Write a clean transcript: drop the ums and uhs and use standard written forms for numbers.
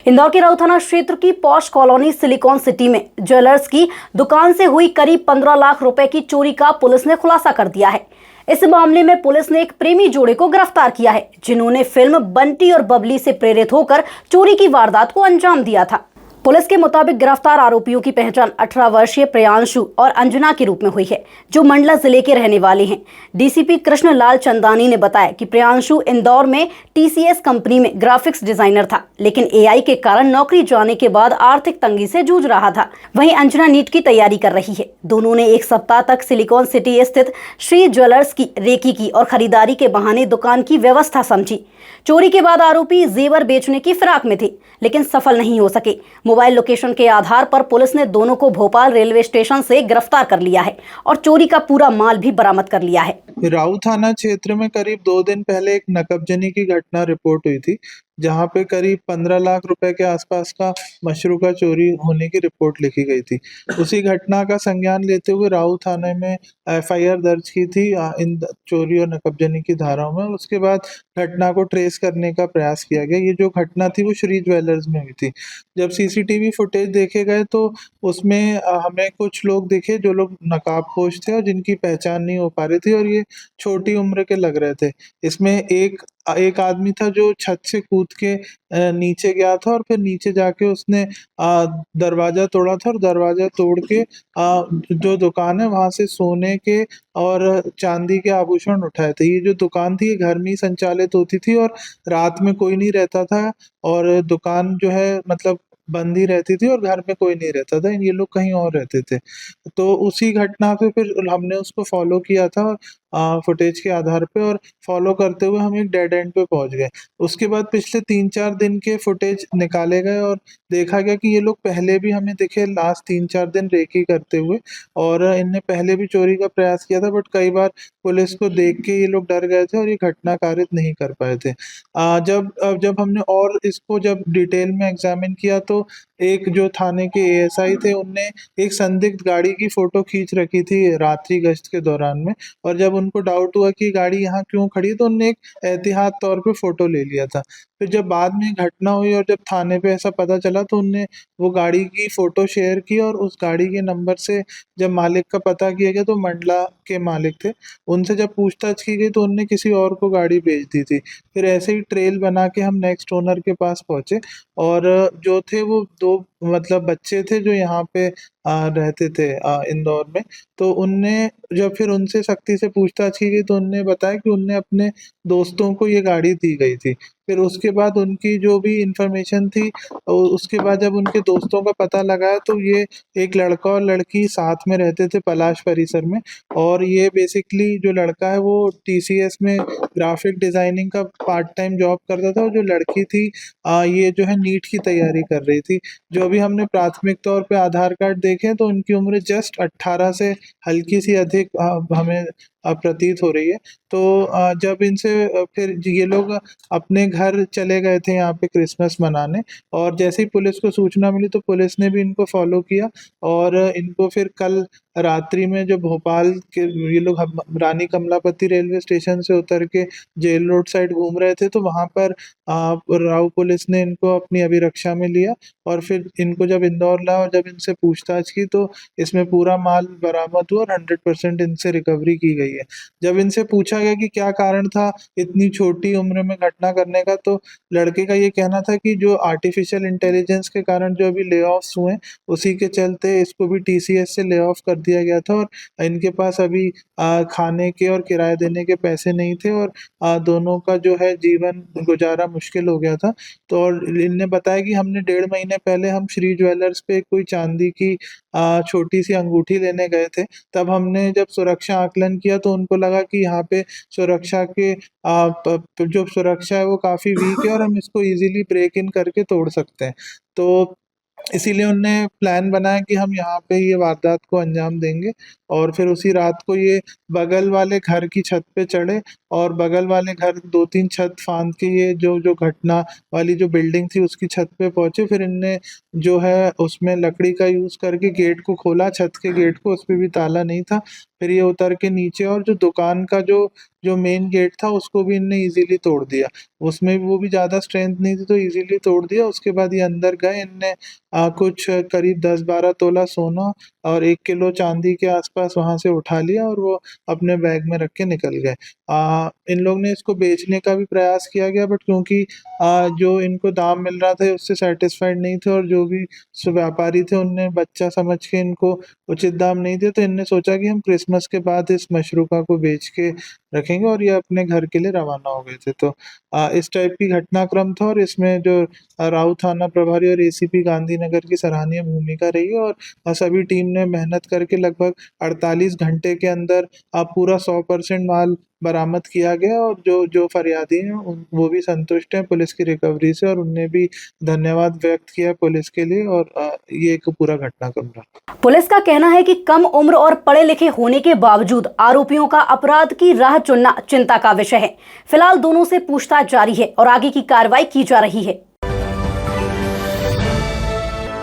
इंदौर के राऊ थाना क्षेत्र की पॉश कॉलोनी सिलिकॉन सिटी में ज्वेलर्स की दुकान से हुई करीब 15 लाख रुपए की चोरी का पुलिस ने खुलासा कर दिया है। इस मामले में पुलिस ने एक प्रेमी जोड़े को गिरफ्तार किया है, जिन्होंने फिल्म बंटी और बबली से प्रेरित होकर चोरी की वारदात को अंजाम दिया था। पुलिस के मुताबिक गिरफ्तार आरोपियों की पहचान 18 वर्षीय प्रियांशु और अंजना के रूप में हुई है, जो मंडला जिले के रहने वाले हैं। डीसीपी कृष्ण लाल चंदानी ने बताया कि प्रियांशु इंदौर में टीसीएस कंपनी में ग्राफिक्स डिजाइनर था, लेकिन एआई के कारण नौकरी जाने के बाद आर्थिक तंगी से जूझ रहा था। वहीं अंजना नीट की तैयारी कर रही है। दोनों ने एक सप्ताह तक सिलिकॉन सिटी स्थित श्री ज्वेलर्स की रेकी की और खरीदारी के बहाने दुकान की व्यवस्था समझी। चोरी के बाद आरोपी जेवर बेचने की फिराक में थे, लेकिन सफल नहीं हो सके। मोबाइल लोकेशन के आधार पर पुलिस ने दोनों को भोपाल रेलवे स्टेशन से गिरफ्तार कर लिया है और चोरी का पूरा माल भी बरामद कर लिया है। राऊ थाना क्षेत्र में करीब 2 दिन पहले एक नकबजनी की घटना रिपोर्ट हुई थी, जहां पे करीब 15 लाख रुपए के आसपास का मशरूका चोरी होने की रिपोर्ट लिखी गई थी। उसी घटना का संज्ञान लेते हुए राऊ थाने में एफआईआर दर्ज की थी इन चोरी और नकबजनी की धाराओं में। उसके बाद घटना को ट्रेस करने का प्रयास किया गया। ये जो घटना थी वो श्री ज्वेलर्स में हुई थी। जब सीसीटीवी फुटेज देखे गए तो उसमें हमें कुछ लोग दिखे जो लोग नकाबपोश थे और जिनकी पहचान नहीं हो पा रही थी, और ये छोटी उम्र के लग रहे थे। इसमें एक आदमी था जो छत से कूद के नीचे गया था और फिर नीचे जाके उसने दरवाजा तोड़ा था, और दरवाजा तोड़ के जो दुकान है वहां से सोने के और चांदी के आभूषण उठाए थे। ये जो दुकान थी ये घर में ही संचालित होती थी और रात में कोई नहीं रहता था, और दुकान जो है मतलब बंद ही रहती थी और घर में कोई नहीं रहता था। ये लोग कहीं और रहते थे। तो उसी घटना पे फिर हमने उसको फॉलो किया था फुटेज के आधार पे, और फॉलो करते हुए हम एक डेड एंड पे पहुंच गए। उसके बाद पिछले 3-4 दिन के फुटेज निकाले गए और देखा गया कि ये लोग पहले भी हमें दिखे लास्ट 3-4 दिन रेकी करते हुए, और इनने पहले भी चोरी का प्रयास किया था, बट कई बार पुलिस को देख के ये लोग डर गए थे और ये घटना कारित नहीं कर पाए थे। जब हमने और इसको जब डिटेल में एग्जामिन किया तो एक जो थाने के एएसआई थे उनने एक संदिग्ध गाड़ी की फोटो खींच रखी थी रात्रि गश्त के दौरान में, और जब उनको डाउट हुआ कि गाड़ी यहाँ क्यों खड़ी है तो उनने एक एहतियात तौर पे फोटो ले लिया था। फिर जब बाद में घटना हुई और जब थाने पे ऐसा पता चला तो उनने वो गाड़ी की फोटो शेयर की, और उस गाड़ी के नंबर से जब मालिक का पता किया गया तो मंडला के मालिक थे। उनसे जब पूछताछ की गई तो उनने किसी और को गाड़ी बेच दी थी। फिर ऐसे ही ट्रेल बना के हम नेक्स्ट ओनर के पास पहुंचे, और जो थे वो 2 मतलब बच्चे थे जो यहाँ पे रहते थे इंदौर में। तो उनने जब फिर उनसे सख्ती से पूछताछ की गई तो उनने बताया कि उनने अपने दोस्तों को ये गाड़ी दी गई थी। फिर उसके बाद उनकी जो भी इंफॉर्मेशन थी, उसके बाद जब उनके दोस्तों का पता लगाया तो ये एक लड़का और लड़की साथ में रहते थे पलाश परिसर में, और ये बेसिकली जो लड़का है वो टीसीएस में ग्राफिक डिजाइनिंग का पार्ट टाइम जॉब करता था, और जो लड़की थी ये जो है नीट की तैयारी कर रही थी। जो अभी हमने प्राथमिक तौर पे आधार कार्ड देखे तो उनकी उम्र जस्ट 18 से हल्की सी अधिक हमें प्रतीत हो रही है। तो जब इनसे फिर ये लोग अपने घर चले गए थे यहाँ पे क्रिसमस मनाने, और जैसे ही पुलिस को सूचना मिली तो पुलिस ने भी इनको फॉलो किया, और इनको फिर कल रात्रि में जो भोपाल के ये लोग रानी कमलापति रेलवे स्टेशन से उतर के जेल रोड साइड घूम रहे थे, तो वहां पर राऊ पुलिस ने इनको अपनी अभिरक्षा में लिया, और फिर इनको जब इंदौर लाया और जब इनसे पूछताछ की तो इसमें पूरा माल बरामद हुआ और 100% इनसे रिकवरी की गई है। जब इनसे पूछा गया कि क्या कारण था इतनी छोटी उम्र में घटना करने का, तो लड़के का ये कहना था कि जो आर्टिफिशियल इंटेलिजेंस के कारण जो अभी ले ऑफ्स हुए उसी के चलते इसको भी टीसीएस से ले ऑफ कर दिया गया था, और इनके पास अभी खाने के और किराए देने के पैसे नहीं थे, और दोनों का जो है जीवन गुजारा मुश्किल हो गया था। तो और इनने बताया कि हमने 1.5 महीने पहले हम श्री ज्वेलर्स पे कोई चांदी की छोटी सी अंगूठी लेने गए थे। तब हमने जब सुरक्षा आकलन किया तो उनको लगा कि यहाँ पे सुरक्षा के जो सुरक्षा है वो काफ़ी वीक है और हम इसको इजीली ब्रेक इन करके तोड़ सकते हैं। तो इसीलिए उनने प्लान बनाया कि हम यहाँ पे ये वारदात को अंजाम देंगे, और फिर उसी रात को ये बगल वाले घर की छत पे चढ़े, और बगल वाले घर 2-3 छत फांद के ये जो जो घटना वाली जो बिल्डिंग थी उसकी छत पे पहुंचे। फिर इनने जो है उसमें लकड़ी का यूज़ करके गेट को खोला, छत के गेट को, उस पे भी ताला नहीं था, फिर ये उतर के नीचे, और जो दुकान का जो मेन गेट था उसको भी इनने इजीली तोड़ दिया। उसमें वो भी ज़्यादा स्ट्रेंथ नहीं थी तो इजीली तोड़ दिया। उसके बाद ये अंदर गए, इनने कुछ करीब 10-12 तोला सोना और 1 किलो चांदी के आसपास वहाँ से उठा लिया और वो अपने बैग में रख के निकल गए। इन लोग ने इसको बेचने का भी प्रयास किया गया, बट क्योंकि जो इनको दाम मिल रहा था उससे सैटिस्फाइड नहीं थे, और जो भी व्यापारी थे उनने बच्चा समझ के इनको उचित दाम नहीं दिए, तो इनने सोचा कि हम क्रिसमस के बाद इस मशरूका को बेच के रखेंगे, और ये अपने घर के लिए रवाना हो गए थे। तो इस टाइप की घटनाक्रम था, और इसमें जो राऊ थाना प्रभारी और एसीपी गांधीनगर की सराहनीय भूमिका रही है, और सभी टीम ने मेहनत करके लगभग 48 घंटे के अंदर पूरा 100% माल बरामद किया गया, और जो फरियादी हैं वो भी संतुष्ट हैं पुलिस की रिकवरी से, और उनने भी धन्यवाद व्यक्त किया पुलिस के लिए, और ये एक पूरा घटनाक्रम रहा। पुलिस का कहना है कि कम उम्र और पढ़े लिखे होने के बावजूद आरोपियों का अपराध की राह चुनना चिंता का विषय है। फिलहाल दोनों से पूछताछ जारी है और आगे की कार्रवाई की जा रही है।